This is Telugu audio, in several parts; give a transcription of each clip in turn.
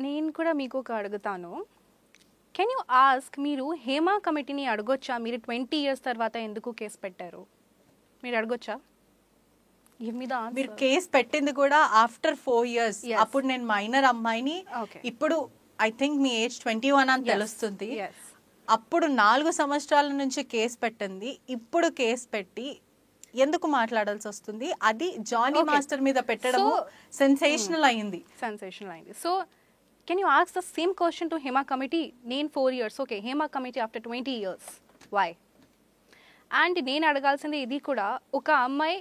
నేను కూడా మీకు ఒక అడుగుతాను. కెన్ యూ ఆస్క్, మీరు హేమా కమిటీని అడగొచ్చా మీరు 20 years తర్వాత ఎందుకు కేసు పెట్టారు? మీరు అడగొచ్చా? Give me the answer. మీరు కేసు పెట్టింది కూడా ఆఫ్టర్ 4 years. అప్పుడు నేను మైనర్ అమ్మాయిని, ఇప్పుడు ఐ థింక్ మీ ఏజ్ 21 అని తెలుస్తుంది. అప్పుడు 4 సంవత్సరాల నుంచి కేసు పెట్టింది, ఇప్పుడు కేసు పెట్టి ఎందుకు మాట్లాడాల్సి వస్తుంది? అది జానీ మాస్టర్ మీద పెట్టడం సెన్సేషనల్ అయింది. So can you ask the same question to Hema committee? నేను 4 years, okay, Hema committee after 20 years, why? And నేను అడగాల్సింది ఇది కూడా, ఒక అమ్మాయి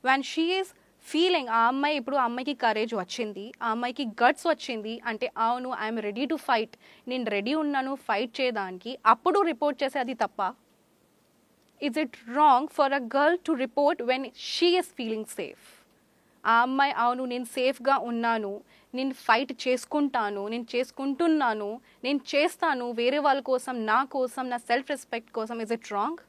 when she is feeling, ఆ అమ్మాయి ఇప్పుడు ఆ అమ్మాయికి కరేజ్ వచ్చింది, ఆ అమ్మాయికి గట్స్ వచ్చింది అంటే అవును ఐఎమ్ రెడీ టు ఫైట్, నేను రెడీ ఉన్నాను ఫైట్ చేయడానికి, అప్పుడు రిపోర్ట్ చేసే అది తప్ప? Is it wrong for a girl to report when she is feeling safe? ఆ అమ్మాయి అవును నేను సేఫ్గా ఉన్నాను, నేను ఫైట్ చేసుకుంటాను, నేను చేసుకుంటున్నాను, నేను చేస్తాను వేరే వాళ్ళ కోసం, నా కోసం, నా సెల్ఫ్ రెస్పెక్ట్ కోసం, is it wrong?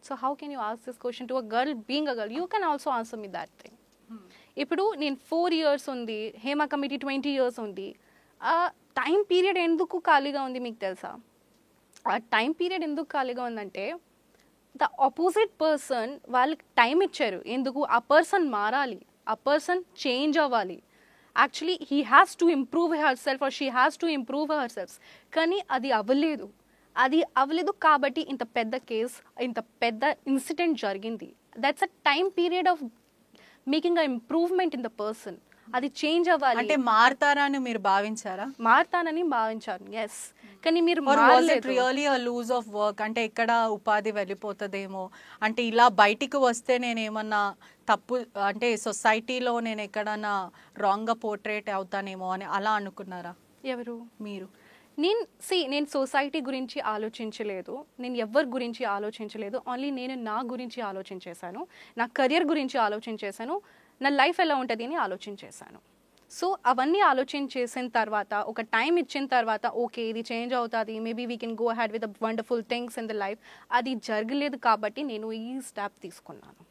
So how can you ask this question to a girl being a girl? You can also answer me that thing. ఇప్పుడు నేను 4 years ఉంది, హేమా కమిటీ 20 years ఉంది. ఆ టైం పీరియడ్ ఎందుకు ఖాళీగా ఉంది మీకు తెలుసా? ఆ టైం పీరియడ్ ఎందుకు ఖాళీగా ఉందంటే ద ఆపోజిట్ పర్సన్ వాళ్ళకి టైం ఇచ్చారు. ఎందుకు? ఆ పర్సన్ మారాలి, ఆ పర్సన్ చేంజ్ అవ్వాలి. Actually he has to improve her self or she has to improve her self. కానీ అది అవ్వలేదు. అది అవ్వలేదు కాబట్టి ఇంత పెద్ద కేస్, ఇంత పెద్ద ఇన్సిడెంట్ జరిగింది. That's a time period of making a improvement in the person. అది చేంజ్ అవ్వాలి. అంటే మారతారా అని మీరు భావించారా? మారతానని భావించాను, ఎస్. కానీ మీరు really a loss of work, అంటే ఎక్కడ ఉపాధి వెళ్ళిపోతుందేమో, అంటే ఇలా బయటికి వస్తే నేను ఏమన్నా తప్పు, అంటే సొసైటీలో నేను ఎక్కడన్నా రాంగ్గా పోర్ట్రేట్ అవుతానేమో అని అలా అనుకున్నారా? ఎవరు? మీరు. నేను సొసైటీ గురించి ఆలోచించలేదు, నేను ఎవరి గురించి ఆలోచించలేదు. ఓన్లీ నేను నా గురించి ఆలోచించేశాను, నా కెరియర్ గురించి ఆలోచించేశాను, నా లైఫ్ ఎలా ఉంటుంది అని ఆలోచించేశాను. సో అవన్నీ ఆలోచించేసిన తర్వాత, ఒక టైం ఇచ్చిన తర్వాత, ఓకే ఇది చేంజ్ అవుతుంది, maybe we can go ahead with the wonderful things in the life. అది జరగలేదు కాబట్టి నేను ఈ స్టెప్ తీసుకున్నాను.